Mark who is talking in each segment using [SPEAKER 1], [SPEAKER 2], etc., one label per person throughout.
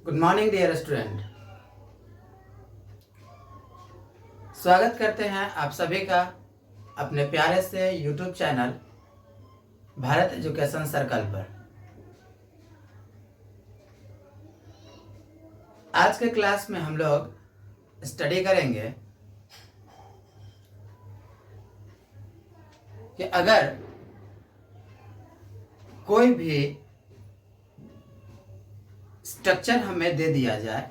[SPEAKER 1] Good morning dear student. स्वागत करते हैं आप सभी का अपने प्यारे से YouTube channel Bharat education circle पर। आज के क्लास में हम लोग स्टडी करेंगे कि अगर कोई भी स्ट्रक्चर हमें दे दिया जाए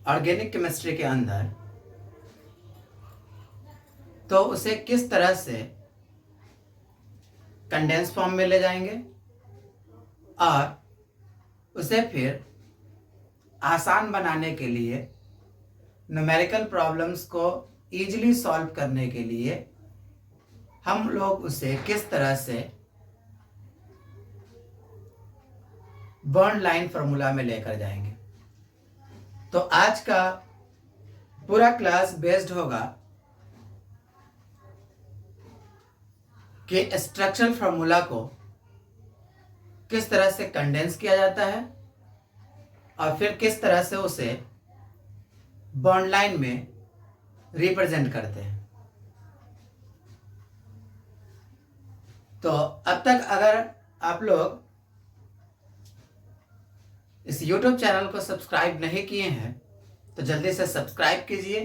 [SPEAKER 1] ऑर्गेनिक केमिस्ट्री के अंदर, तो उसे किस तरह से कंडेंस फॉर्म में ले जाएंगे और उसे फिर आसान बनाने के लिए, न्यूमेरिकल प्रॉब्लम्स को इजीली सॉल्व करने के लिए हम लोग उसे किस तरह से बॉन्ड लाइन फार्मूला में लेकर जाएंगे। तो आज का पूरा क्लास बेस्ड होगा कि स्ट्रक्चरल फार्मूला को किस तरह से कंडेंस किया जाता है और फिर किस तरह से उसे बॉन्ड लाइन में रिप्रेजेंट करते हैं। तो अब तक अगर आप लोग इस YouTube चैनल को सब्सक्राइब नहीं किए हैं तो जल्दी से सब्सक्राइब कीजिए,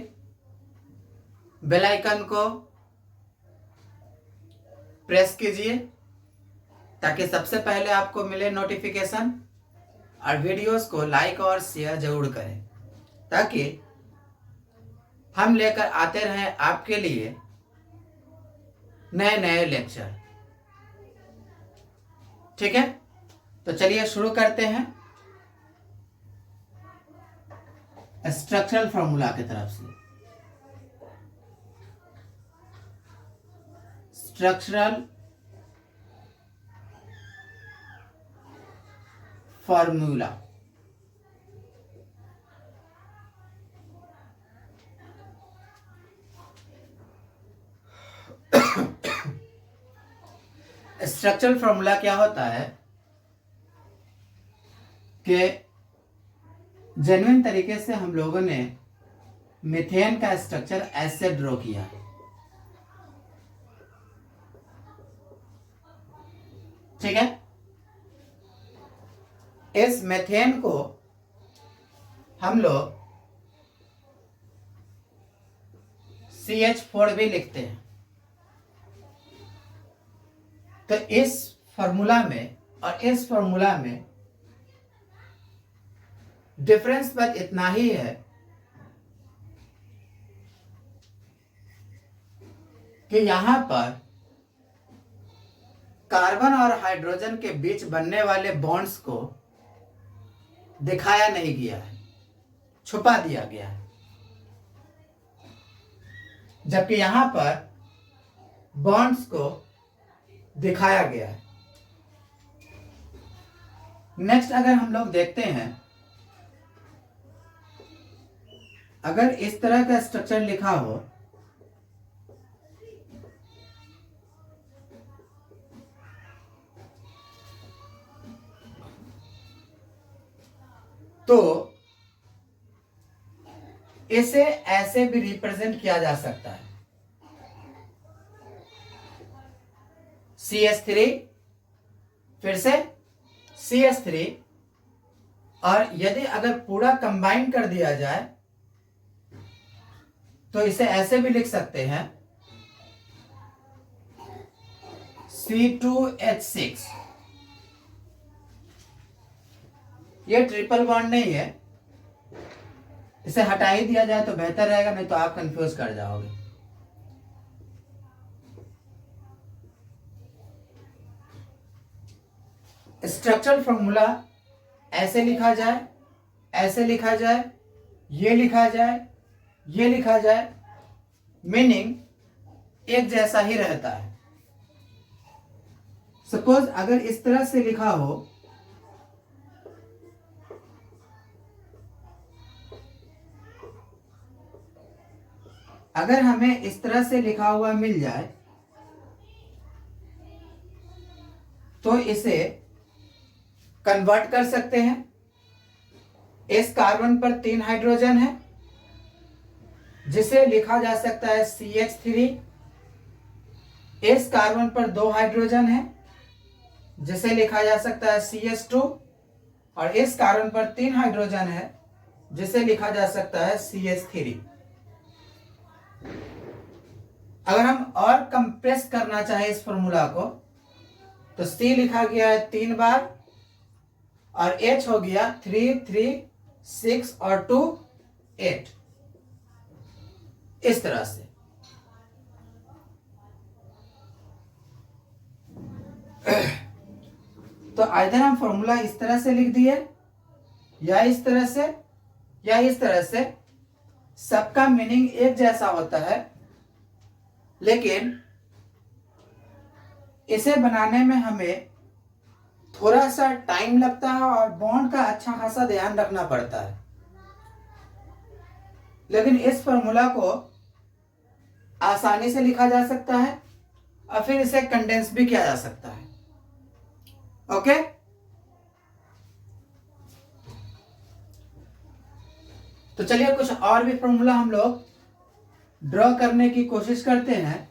[SPEAKER 1] बेल आइकन को प्रेस कीजिए ताकि सबसे पहले आपको मिले नोटिफिकेशन, और वीडियोस को लाइक और शेयर जरूर करें ताकि हम लेकर आते रहें आपके लिए नए नए लेक्चर। ठीक है, तो चलिए शुरू करते हैं स्ट्रक्चरल फार्मूला की तरफ से। स्ट्रक्चरल फार्मूला स्ट्रक्चरल फार्मूला क्या होता है कि जेन्युइन तरीके से हम लोगों ने मीथेन का स्ट्रक्चर ऐसे ड्रॉ किया है। ठीक है, इस मीथेन को हम लोग CH4 भी लिखते हैं। तो इस फार्मूला में और इस फार्मूला में डिफरेंस बस इतना ही है कि यहां पर कार्बन और हाइड्रोजन के बीच बनने वाले बॉन्ड्स को दिखाया नहीं गया है, छुपा दिया गया है, जबकि यहां पर बॉन्ड्स को दिखाया गया है। नेक्स्ट अगर हम लोग देखते हैं, अगर इस तरह का स्ट्रक्चर लिखा हो तो इसे ऐसे भी रिप्रेजेंट किया जा सकता है। CH3 फिर से CH3, और यदि अगर पूरा कंबाइन कर दिया जाए तो इसे ऐसे भी लिख सकते हैं C2H6। ये ट्रिपल बॉन्ड नहीं है, इसे हटा ही दिया जाए तो बेहतर रहेगा, नहीं तो आप कंफ्यूज कर जाओगे। स्ट्रक्चरल फॉर्मूला ऐसे लिखा जाए, ऐसे लिखा जाए, ये लिखा जाए, ये लिखा जाए, मीनिंग एक जैसा ही रहता है। सपोज अगर इस तरह से लिखा हो अगर हमें इस तरह से लिखा हुआ मिल जाए तो इसे कन्वर्ट कर सकते हैं। इस कार्बन पर 3 हाइड्रोजन है जिसे लिखा जा सकता है CH3। इस कार्बन पर 2 हाइड्रोजन है जिसे लिखा जा सकता है CH2 और इस कार्बन पर 3 हाइड्रोजन है जिसे लिखा जा सकता है CH3। अगर हम और कंप्रेस करना चाहे इस फॉर्मूला को तो C लिखा गया है 3 बार और H हो गया 3 3 6 और 2 8। इस तरह से तो आइदर हम फॉर्मूला इस तरह से लिख दिए या इस तरह से या इस तरह से। सबका मीनिंग एक जैसा होता है, लेकिन इसे बनाने में हमें थोड़ा सा टाइम लगता है और बॉन्ड का अच्छा खासा ध्यान रखना पड़ता है। लेकिन इस फॉर्मूला को आसानी से लिखा जा सकता है और फिर इसे कंडेंस भी किया जा सकता है। ओके, तो चलिए कुछ और भी फॉर्मूला हम लोग ड्रॉ करने की कोशिश करते हैं।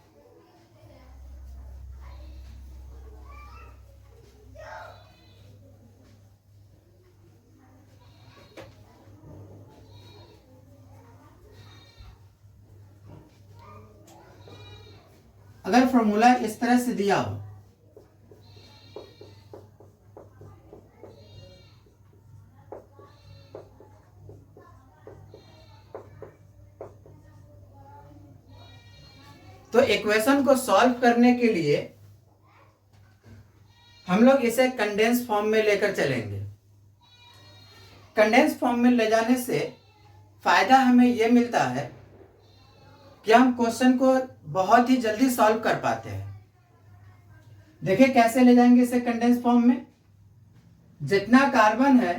[SPEAKER 1] अगर फॉर्मूला इस तरह से दिया हो तो इक्वेशन को सॉल्व करने के लिए हम लोग इसे कंडेंस फॉर्म में लेकर चलेंगे। कंडेंस फॉर्म में ले जाने से फायदा हमें यह मिलता है कि हम क्वेश्चन को बहुत ही जल्दी सॉल्व कर पाते हैं। देखिए कैसे ले जाएंगे इसे कंडेंस फॉर्म में। जितना कार्बन है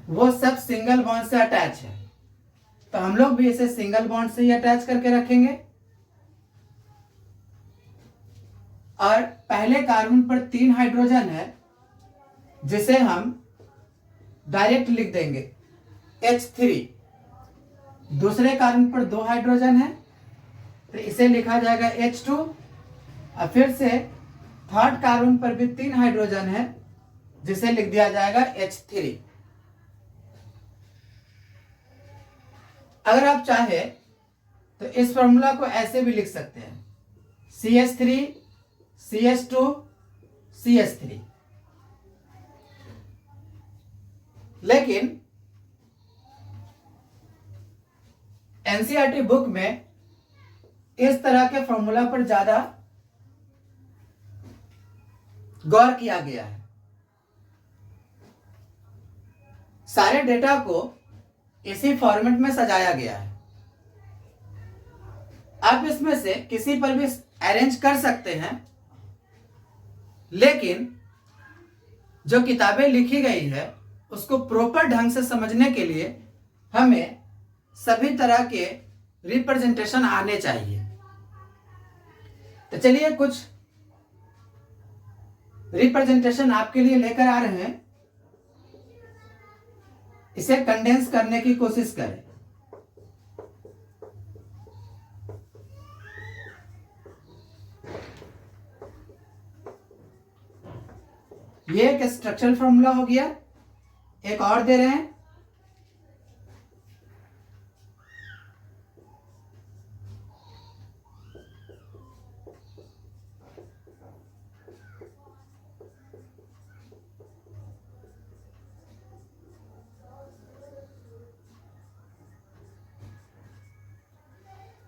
[SPEAKER 1] वो सब सिंगल बॉन्ड से अटैच है, तो हम लोग भी इसे सिंगल बॉन्ड से ही अटैच करके रखेंगे। और पहले कार्बन पर 3 हाइड्रोजन है जिसे हम डायरेक्ट लिख देंगे H3। दूसरे कार्बन पर 2 हाइड्रोजन है तो इसे लिखा जाएगा H2 और फिर से थर्ड कार्बन पर भी 3 हाइड्रोजन है जिसे लिख दिया जाएगा H3। अगर आप चाहे तो इस फॉर्मूला को ऐसे भी लिख सकते हैं CH3 CH2 CH3। लेकिन एनसीईआरटी बुक में इस तरह के फॉर्मूला पर ज्यादा गौर किया गया है। सारे डेटा को इसी फॉर्मेट में सजाया गया है। आप इसमें से किसी पर भी अरेंज कर सकते हैं, लेकिन जो किताबें लिखी गई है उसको प्रॉपर ढंग से समझने के लिए हमें सभी तरह के रिप्रेजेंटेशन आने चाहिए। तो चलिए कुछ रिप्रेजेंटेशन आपके लिए लेकर आ रहे हैं, इसे कंडेंस करने की कोशिश करें। ये एक स्ट्रक्चरल फॉर्मूला हो गया। एक और दे रहे हैं,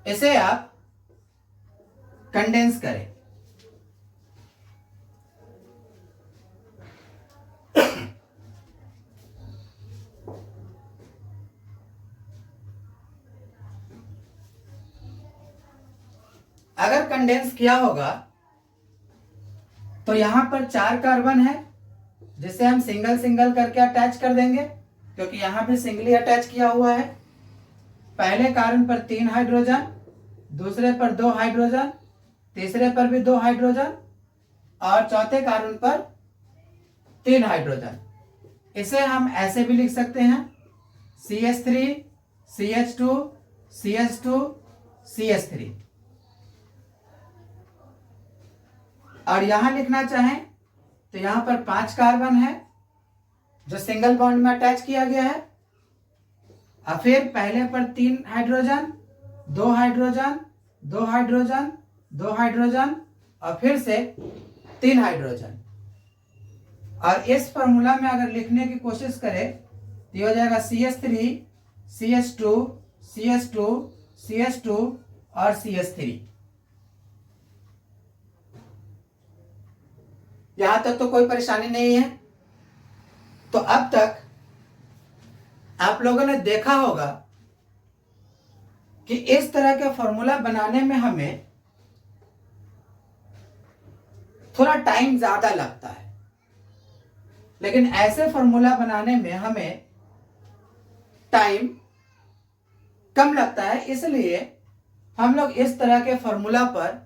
[SPEAKER 1] इसे आप कंडेंस करें। अगर कंडेंस किया होगा तो यहां पर 4 कार्बन है जिसे हम सिंगल सिंगल करके अटैच कर देंगे, क्योंकि यहां भी सिंगली अटैच किया हुआ है। पहले कार्बन पर 3 हाइड्रोजन, दूसरे पर 2 हाइड्रोजन, तीसरे पर भी 2 हाइड्रोजन और चौथे कार्बन पर 3 हाइड्रोजन। इसे हम ऐसे भी लिख सकते हैं CH3 CH2 CH2 CH3। और यहां लिखना चाहें तो यहां पर 5 कार्बन है जो सिंगल बॉन्ड में अटैच किया गया है, और फिर पहले पर 3 हाइड्रोजन, 2 हाइड्रोजन, 2 हाइड्रोजन, 2 हाइड्रोजन, और फिर से 3 हाइड्रोजन। और इस फॉर्मूला में अगर लिखने की कोशिश करें तो ये हो जाएगा CH3 CH2 CH2 CH2 और CH3। यहां तक तो कोई परेशानी नहीं है। तो अब तक आप लोगों ने देखा होगा कि इस तरह के फॉर्मूला बनाने में हमें थोड़ा टाइम ज्यादा लगता है, लेकिन ऐसे फॉर्मूला बनाने में हमें टाइम कम लगता है। इसलिए हम लोग इस तरह के फॉर्मूला पर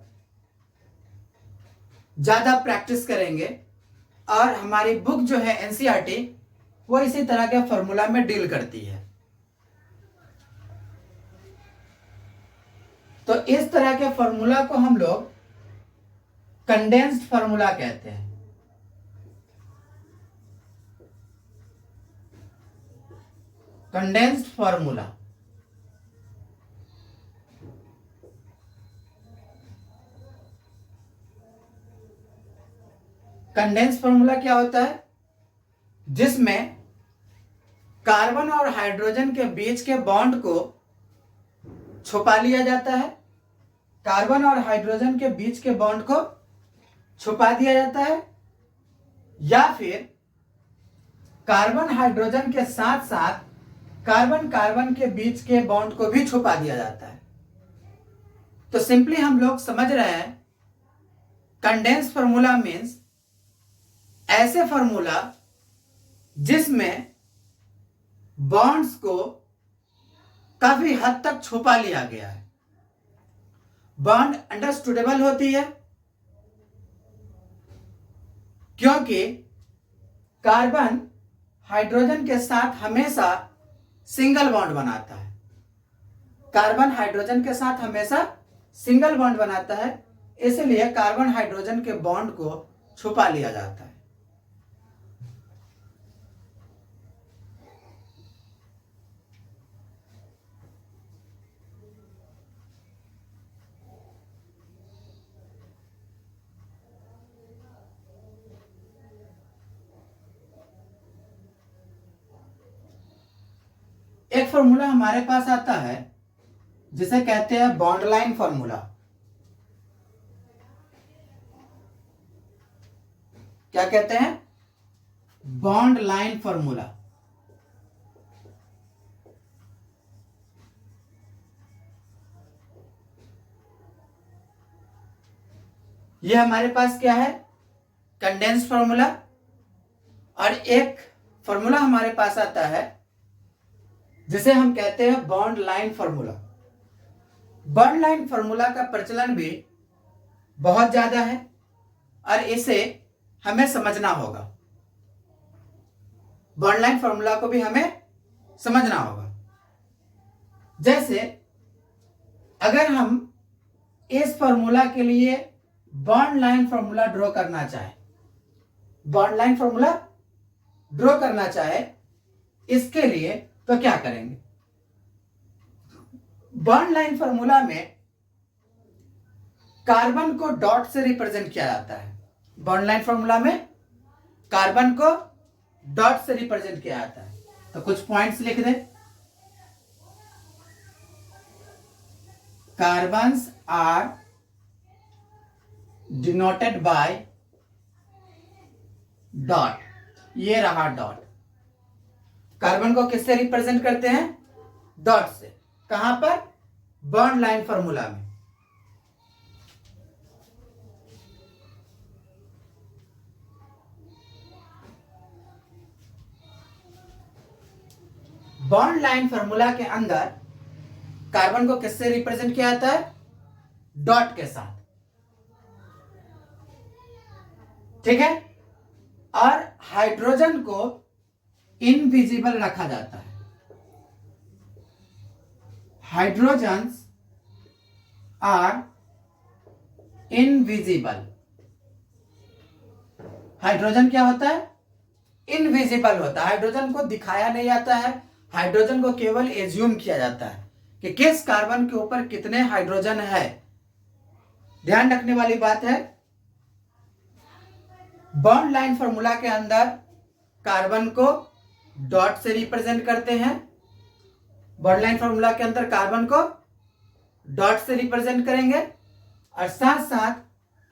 [SPEAKER 1] ज्यादा प्रैक्टिस करेंगे, और हमारी बुक जो है एनसीईआरटी वो इसी तरह के फॉर्मूला में डील करती है। तो इस तरह के फॉर्मूला को हम लोग कंडेंस्ड फॉर्मूला कहते हैं। Condensed formula. कंडेंस्ड फॉर्मूला क्या होता है? जिसमें कार्बन और हाइड्रोजन के बीच के बॉन्ड को छुपा लिया जाता है। कार्बन और हाइड्रोजन के बीच के बॉन्ड को छुपा दिया जाता है, या फिर कार्बन हाइड्रोजन के साथ साथ कार्बन कार्बन के बीच के बॉन्ड को भी छुपा दिया जाता है। तो सिंपली हम लोग समझ रहे हैं कंडेंस फॉर्मूला मीन्स ऐसे फॉर्मूला जिसमें बॉन्ड्स को काफी हद तक छुपा लिया गया है। बॉन्ड अंडरस्टूडेबल होती है क्योंकि कार्बन हाइड्रोजन के साथ हमेशा सिंगल बॉन्ड बनाता है। कार्बन हाइड्रोजन के साथ हमेशा सिंगल बॉन्ड बनाता है, इसलिए कार्बन हाइड्रोजन के बॉन्ड को छुपा लिया जाता है। एक फॉर्मूला हमारे पास आता है जिसे कहते हैं बॉन्ड लाइन फॉर्मूला। क्या कहते हैं? Bond line formula. यह हमारे पास क्या है? Condensed formula. और एक फॉर्मूला हमारे पास आता है जिसे हम कहते हैं bond line formula. Bond line formula का प्रचलन भी बहुत ज्यादा है और इसे हमें समझना होगा। बॉन्ड लाइन फॉर्मूला को भी हमें समझना होगा। जैसे अगर हम इस फॉर्मूला के लिए बॉन्ड लाइन फॉर्मूला ड्रॉ करना चाहे, बॉन्ड लाइन फॉर्मूला ड्रॉ करना चाहे, इसके लिए तो क्या करेंगे? बॉन्ड लाइन फॉर्मूला में कार्बन को डॉट से रिप्रेजेंट किया जाता है। बॉन्ड लाइन फॉर्मूला में कार्बन को डॉट से रिप्रेजेंट किया जाता है। तो कुछ पॉइंट्स लिख दें। Carbons are denoted by dot. ये रहा डॉट। कार्बन को किससे रिप्रेजेंट करते हैं? डॉट से। कहां पर? बॉन्ड लाइन फॉर्मूला में। बॉन्ड लाइन फॉर्मूला के अंदर कार्बन को किससे रिप्रेजेंट किया जाता है? डॉट के साथ। ठीक है। और हाइड्रोजन को इनविजिबल रखा जाता है। Hydrogens are invisible. हाइड्रोजन क्या होता है? इनविजिबल होता है। हाइड्रोजन को दिखाया नहीं जाता है, हाइड्रोजन को केवल एज्यूम किया जाता है कि किस कार्बन के ऊपर कितने हाइड्रोजन है। ध्यान रखने वाली बात है, बॉन्ड लाइन फॉर्मूला के अंदर कार्बन को डॉट से रिप्रेजेंट करते हैं। बॉन्ड लाइन फॉर्मूला के अंदर कार्बन को डॉट से रिप्रेजेंट करेंगे और साथ साथ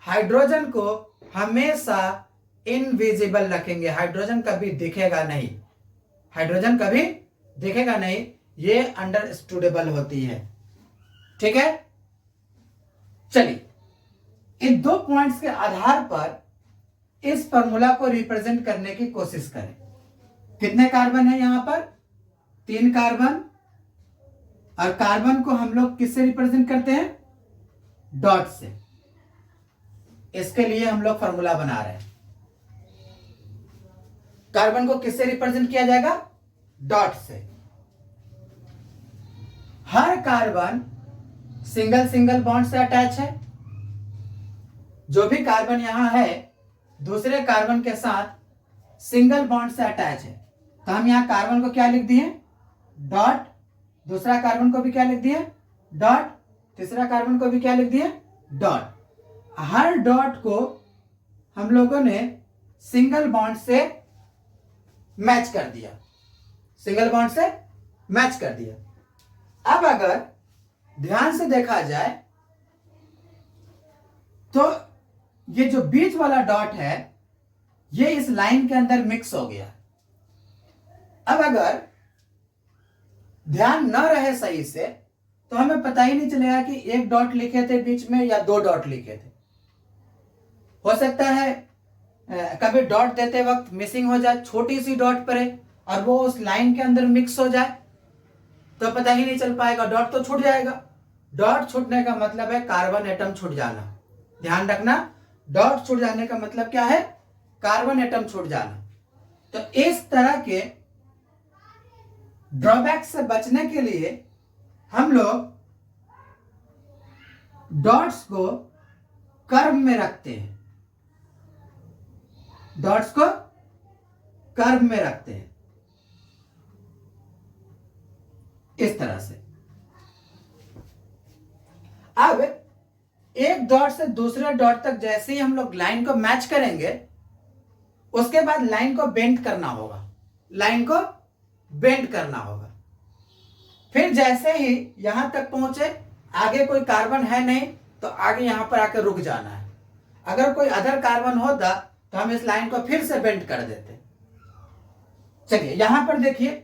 [SPEAKER 1] हाइड्रोजन को हमेशा इनविजिबल रखेंगे। हाइड्रोजन कभी दिखेगा नहीं, हाइड्रोजन कभी दिखेगा नहीं, ये अंडरस्टूडेबल होती है। ठीक है, चलिए इन दो पॉइंट्स के आधार पर इस फॉर्मूला को रिप्रेजेंट करने की कोशिश करें। कितने कार्बन है यहां पर? 3 कार्बन, और कार्बन को हम लोग किससे रिप्रेजेंट करते हैं? डॉट से। इसके लिए हम लोग फॉर्मूला बना रहे हैं। कार्बन को किससे रिप्रेजेंट किया जाएगा? डॉट से। हर कार्बन सिंगल सिंगल बॉन्ड से अटैच है। जो भी कार्बन यहां है दूसरे कार्बन के साथ सिंगल बॉन्ड से अटैच है, तो हम यहां कार्बन को क्या लिख दिए? डॉट। दूसरा कार्बन को भी क्या लिख दिए? डॉट। तीसरा कार्बन को भी क्या लिख दिए? डॉट। हर डॉट को हम लोगों ने सिंगल बॉन्ड से मैच कर दिया, सिंगल बॉन्ड से मैच कर दिया। अब अगर ध्यान से देखा जाए तो ये जो बीच वाला डॉट है ये इस लाइन के अंदर मिक्स हो गया। अब अगर ध्यान न रहे सही से तो हमें पता ही नहीं चलेगा कि एक डॉट लिखे थे बीच में या 2 डॉट लिखे थे। हो सकता है कभी डॉट देते वक्त मिसिंग हो जाए, छोटी सी डॉट पड़े और वो उस लाइन के अंदर मिक्स हो जाए तो पता ही नहीं चल पाएगा, डॉट तो छूट जाएगा। डॉट छूटने का मतलब है कार्बन एटम छूट जाना। ध्यान रखना, डॉट छूट जाने का मतलब क्या है? कार्बन एटम छूट जाना। तो इस तरह के ड्रॉबैक से बचने के लिए हम लोग डॉट्स को कर्व में रखते हैं, डॉट्स को कर्व में रखते हैं इस तरह से। अब एक डॉट से दूसरे डॉट तक जैसे ही हम लोग लाइन को मैच करेंगे उसके बाद लाइन को बेंड करना होगा, लाइन को बेंड करना होगा। फिर जैसे ही यहां तक पहुंचे, आगे कोई कार्बन है नहीं तो आगे यहां पर आकर रुक जाना है। अगर कोई अदर कार्बन होता तो हम इस लाइन को फिर से बेंड कर देते। चलिए यहां पर देखिए,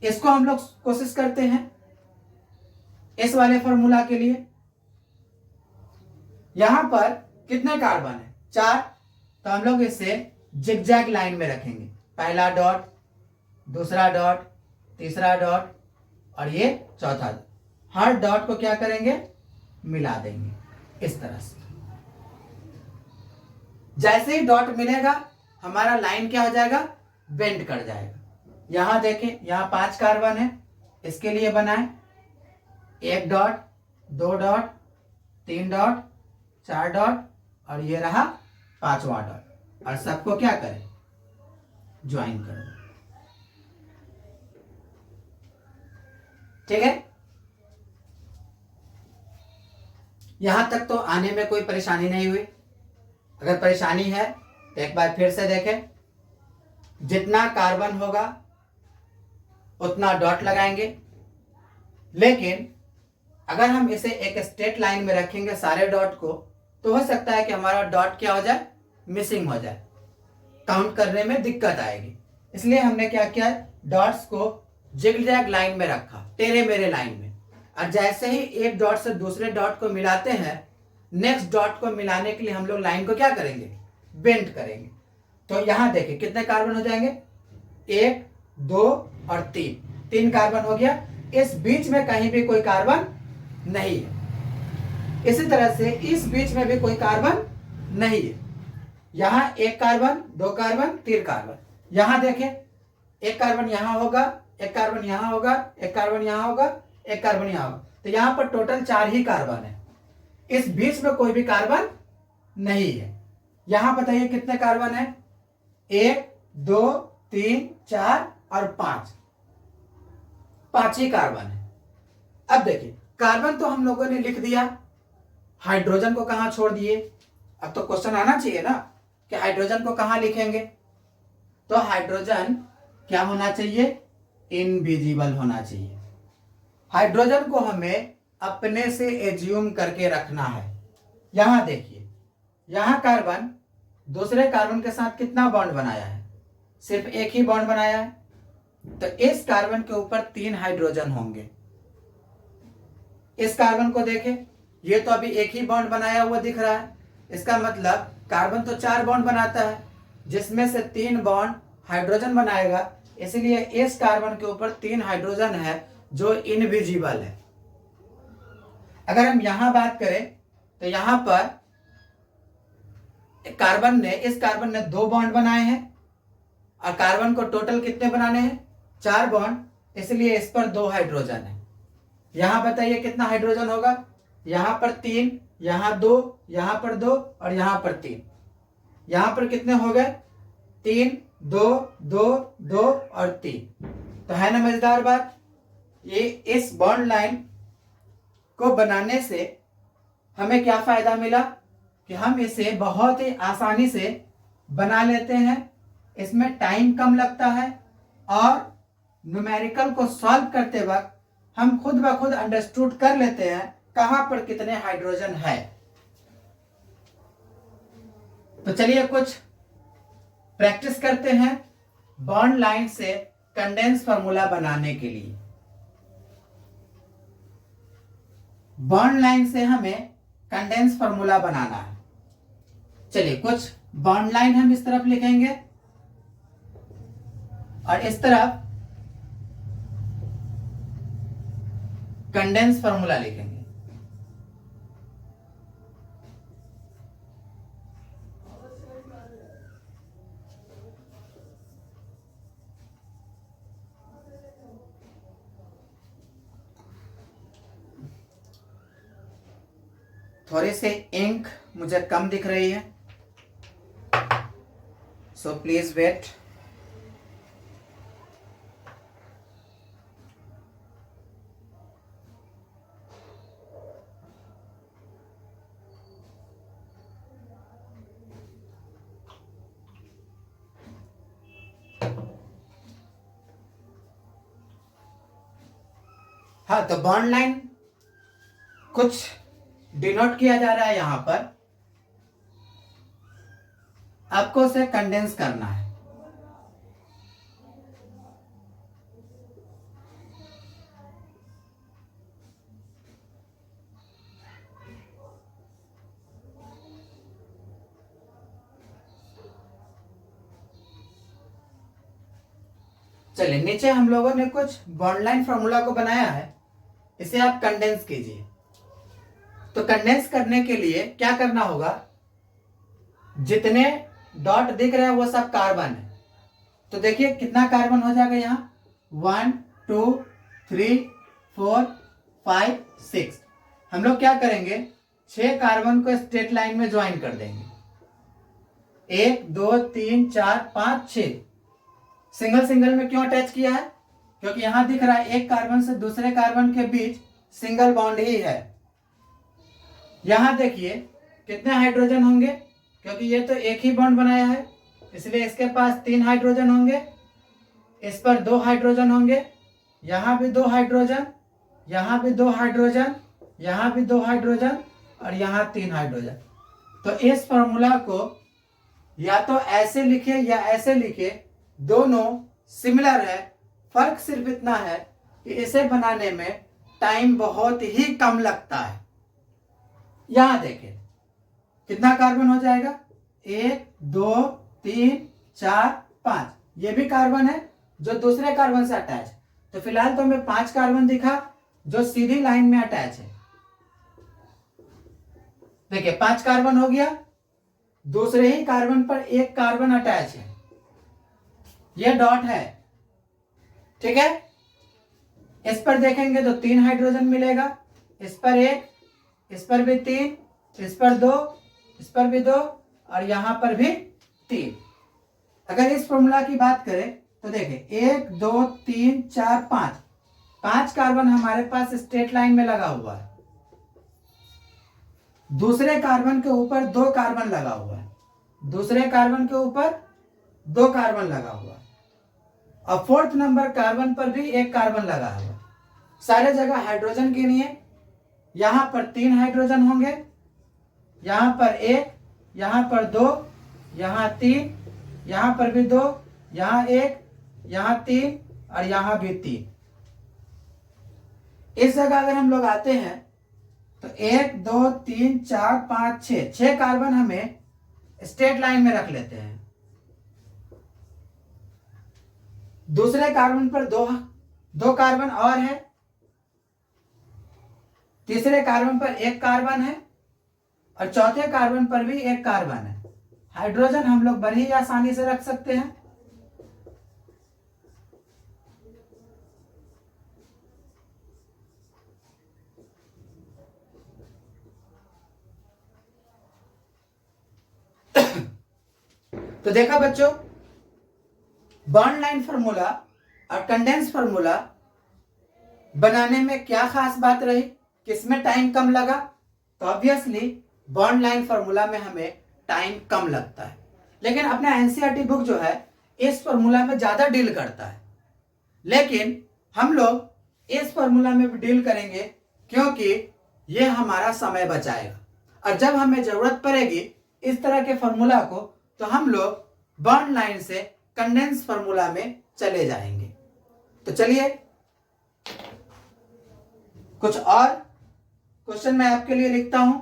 [SPEAKER 1] इसको हम लोग कोशिश करते हैं इस वाले फॉर्मूला के लिए। यहां पर कितने कार्बन है? 4। तो हम लोग इसे जिगजैग लाइन में रखेंगे। पहला डॉट, दूसरा डॉट, तीसरा डॉट और ये चौथा। हर डॉट को क्या करेंगे? मिला देंगे इस तरह से। जैसे ही डॉट मिलेगा हमारा लाइन क्या हो जाएगा? बेंड कर जाएगा। यहां देखें, यहां 5 कार्बन है, इसके लिए बनाए 1 डॉट, 2 डॉट, 3 डॉट, 4 डॉट और ये रहा 5वां डॉट। और सबको क्या करें? ज्वाइन कर दो। ठीक है, यहां तक तो आने में कोई परेशानी नहीं हुई। अगर परेशानी है तो एक बार फिर से देखें। जितना कार्बन होगा उतना डॉट लगाएंगे, लेकिन अगर हम इसे एक स्ट्रेट लाइन में रखेंगे सारे डॉट को तो हो सकता है कि हमारा डॉट क्या हो जाए? मिसिंग हो जाए, काउंट करने में दिक्कत आएगी। इसलिए हमने क्या किया? डॉट्स को जिगजैग लाइन में रखा, टेढ़े मेढ़े लाइन में। और जैसे ही एक डॉट से दूसरे डॉट को मिलाते हैं, नेक्स्ट डॉट को मिलाने के लिए हम लोग लाइन को क्या करेंगे? बेंड करेंगे। तो यहां देखिए कितने कार्बन हो जाएंगे? 1, 2 और 3 कार्बन हो गया। इस बीच में कहीं भी कोई कार्बन नहीं है। इसी तरह से इस बीच में भी कोई कार्बन नहीं है। यहां एक कार्बन, दो कार्बन, तीन कार्बन। यहां देखें, एक कार्बन यहां होगा, एक कार्बन यहां होगा, एक कार्बन यहां होगा, एक कार्बन यहां होगा। तो यहां पर टोटल 4 ही कार्बन है। इस बीच में कोई भी कार्बन नहीं है। यहां बताइए कितने कार्बन है? 1 2 3 4 और 5, 5 ही कार्बन है। अब देखिए, कार्बन तो हम लोगों ने लिख दिया, हाइड्रोजन को कहां छोड़ दिए? अब तो क्वेश्चन आना चाहिए ना कि हाइड्रोजन को कहां लिखेंगे। तो हाइड्रोजन क्या होना चाहिए? इनविजिबल होना चाहिए। हाइड्रोजन को हमें अपने से एज्यूम करके रखना है। यहां देखिए, यहां कार्बन दूसरे कार्बन के साथ कितना बॉन्ड बनाया है? सिर्फ एक ही बॉन्ड बनाया है। तो इस कार्बन के ऊपर 3 हाइड्रोजन होंगे। इस कार्बन को देखें, ये तो अभी एक ही बॉन्ड बनाया हुआ दिख रहा है। इसका मतलब कार्बन तो 4 बॉन्ड बनाता है, जिसमें से 3 बॉन्ड हाइड्रोजन बनाएगा। इसलिए इस कार्बन के ऊपर 3 हाइड्रोजन है जो इनविजिबल है। अगर हम यहां बात करें तो यहां पर इस कार्बन ने 2 बॉन्ड बनाए हैं और कार्बन को टोटल कितने बनाने हैं? 4 बॉन्ड, इसलिए इस पर 2 हाइड्रोजन है। यहां बताइए कितना हाइड्रोजन होगा? यहां पर 3, यहां 2, यहां पर 2 और यहां पर 3। यहां पर कितने हो गए? 3 2 2 2 और 3। तो है ना मजेदार बात। ये इस बॉन्ड लाइन को बनाने से हमें क्या फायदा मिला कि हम इसे बहुत ही आसानी से बना लेते हैं। इसमें टाइम कम लगता है और न्यूमेरिकल को सॉल्व करते वक्त हम खुद ब खुद अंडरस्टूड कर लेते हैं कहां पर कितने हाइड्रोजन है। तो चलिए कुछ प्रैक्टिस करते हैं बॉन्ड लाइन से कंडेंस फार्मूला बनाने के लिए। बॉन्ड लाइन से हमें कंडेंस फार्मूला बनाना है। चलिए कुछ बॉन्ड लाइन हम इस तरफ लिखेंगे और इस तरफ कंडेंस फार्मूला लिखेंगे। थोड़ी से इंक मुझे कम दिख रही है, सो प्लीज वेट। हाँ, तो बॉन्ड लाइन कुछ डिनोट किया जा रहा है। यहां पर आपको उसे कंडेंस करना है। चलिए, नीचे हम लोगों ने कुछ बॉन्ड लाइन फॉर्मूला को बनाया है, इसे आप कंडेंस कीजिए। तो कंडेंस करने के लिए क्या करना होगा? जितने डॉट दिख रहे हैं वो सब कार्बन है। तो देखिए कितना कार्बन हो जाएगा यहां? 1 2 3 4 5 6। हम लोग क्या करेंगे? 6 कार्बन को स्ट्रेट लाइन में ज्वाइन कर देंगे। 1 2 3 4 5 6। सिंगल सिंगल में क्यों अटैच किया है? क्योंकि यहां दिख रहा है एक कार्बन से दूसरे कार्बन के बीच सिंगल बॉन्ड ही है। यहां देखिए कितने हाइड्रोजन होंगे? क्योंकि ये तो एक ही बॉन्ड बनाया है, इसलिए इसके पास 3 हाइड्रोजन होंगे। इस पर 2 हाइड्रोजन होंगे, यहां भी 2 हाइड्रोजन, यहां भी 2 हाइड्रोजन, यहां भी 2 हाइड्रोजन और यहां 3 हाइड्रोजन। तो इस फॉर्मूला को या तो ऐसे लिखे या ऐसे लिखे, दोनों सिमिलर है। फर्क सिर्फ इतना है कि इसे बनाने में टाइम बहुत ही कम लगता है। यहां देखें कितना कार्बन हो जाएगा? 1 2 3 4 5। ये भी कार्बन है जो दूसरे कार्बन से अटैच है। तो फिलहाल तो हमें 5 कार्बन दिखा जो सीधी लाइन में अटैच है। देखिए 5 कार्बन हो गया। दूसरे ही कार्बन पर एक कार्बन अटैच है, यह डॉट है, ठीक है। इस पर देखेंगे तो 3 हाइड्रोजन मिलेगा, इस पर 1, इस पर भी 3, इस पर 2, इस पर भी 2 और यहां पर भी 3। अगर इस फॉर्मूला की बात करें तो देखें 1 2 3 4 5 कार्बन हमारे पास स्ट्रेट लाइन में लगा हुआ है। दूसरे कार्बन के ऊपर 2 कार्बन लगा हुआ है, दूसरे कार्बन के ऊपर 2 कार्बन लगा हुआ है और 4th नंबर कार्बन पर भी 1 कार्बन लगा हुआ है। सारे जगह हाइड्रोजन गिनिए, यहां पर 3 हाइड्रोजन होंगे, यहां पर 1, यहां पर 2, यहां 3, यहां पर भी 2, यहां 1, यहां 3 और यहां भी 3। इस जगह अगर हम लोग आते हैं तो 1 2 3 4 5 6 कार्बन हमें स्ट्रेट लाइन में रख लेते हैं। दूसरे कार्बन पर दो कार्बन और है, तीसरे कार्बन पर 1 कार्बन है और चौथे कार्बन पर भी 1 कार्बन है। हाइड्रोजन हम लोग बड़ी ही आसानी से रख सकते हैं। तो देखा बच्चों, बॉन्ड लाइन फार्मूला और कंडेंस फार्मूला बनाने में क्या खास बात रही, किसमें टाइम कम लगा? तो ऑब्वियसली बॉन्ड लाइन फार्मूला में हमें टाइम कम लगता है, लेकिन अपना एनसीईआरटी बुक जो है इस फार्मूला में ज्यादा डील करता है। लेकिन हम लोग इस फार्मूला में भी डील करेंगे क्योंकि ये हमारा समय बचाएगा और जब हमें जरूरत पड़ेगी इस तरह के फार्मूला को तो हम लोग बॉन्ड लाइन से कंडेंस फार्मूला में चले जाएंगे। तो चलिए कुछ और क्वेश्चन मैं आपके लिए लिखता हूं,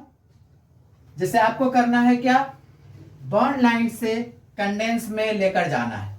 [SPEAKER 1] जिसे आपको करना है क्या, बॉन्ड लाइन से कंडेंस में लेकर जाना है।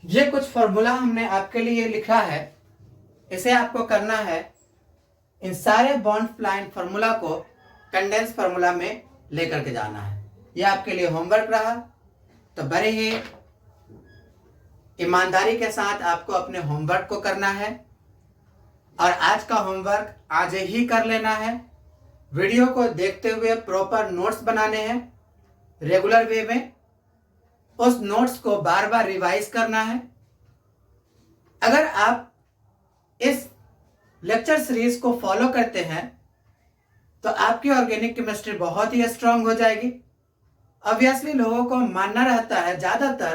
[SPEAKER 1] ये कुछ फॉर्मूला हमने आपके लिए लिखा है, इसे आपको करना है इन सारे बॉन्ड लाइन फार्मूला को कंडेंस फार्मूला में लेकर के जाना है। ये आपके लिए होमवर्क रहा, तो बड़े ही ईमानदारी के साथ आपको अपने होमवर्क को करना है और आज का होमवर्क आज ही कर लेना है। वीडियो को देखते हुए प्रॉपर नोट्स बनाने हैं रेगुलर वे में, उस नोट्स को बार बार रिवाइज करना है। अगर आप इस लेक्चर सीरीज को फॉलो करते हैं तो आपकी ऑर्गेनिक केमिस्ट्री बहुत ही स्ट्रांग हो जाएगी। ऑब्वियसली लोगों को मानना रहता है ज्यादातर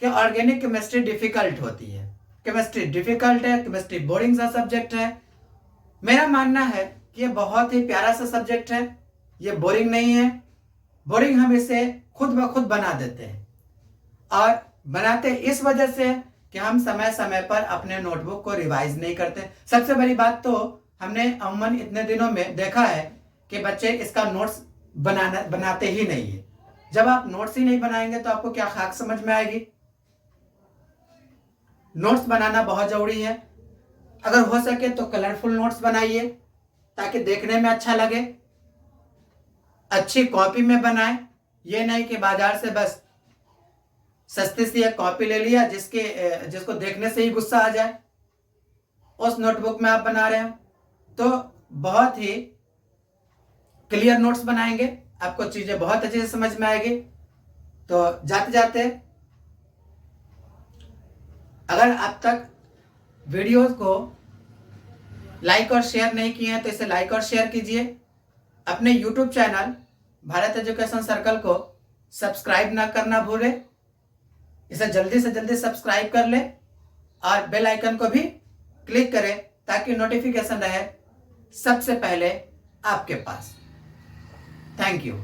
[SPEAKER 1] कि ऑर्गेनिक केमिस्ट्री डिफिकल्ट होती है, केमिस्ट्री डिफिकल्ट है, केमिस्ट्री बोरिंग सा सब्जेक्ट है। मेरा मानना है कि ये बहुत ही प्यारा सा सब्जेक्ट है, ये बोरिंग नहीं है। बोरिंग हम इसे खुद ब खुद बना देते हैं और बनाते इस वजह से कि हम समय समय पर अपने नोटबुक को रिवाइज नहीं करते। सबसे बड़ी बात तो हमने अमूमन इतने दिनों में देखा है कि बच्चे इसका नोट्स बनाते ही नहीं है। जब आप नोट्स ही नहीं बनाएंगे तो आपको क्या खाक समझ में आएगी। नोट्स बनाना बहुत ज़रूरी है। अगर हो सके तो कलरफुल नोट्स बनाइए ताकि देखने में अच्छा लगे। अच्छी कॉपी में बनाएं, ये नहीं कि बाजार से बस सस्ती सी एक कॉपी ले लिया जिसको देखने से ही गुस्सा आ जाए, उस नोटबुक में आप बना रहे हो। तो बहुत ही क्लियर नोट्स बनाएंगे, आपको चीजें बहुत अच्छे से समझ में आएगी। तो जाते जाते अगर आप तक वीडियोस को लाइक और शेयर नहीं किए हैं तो इसे लाइक और शेयर कीजिए। अपने YouTube channel Bharat education circle को सब्सक्राइब ना करना भूले, इसे जल्दी से जल्दी सब्सक्राइब कर ले और बेल आइकन को भी क्लिक करें ताकि नोटिफिकेशन रहे सबसे पहले आपके पास। Thank you.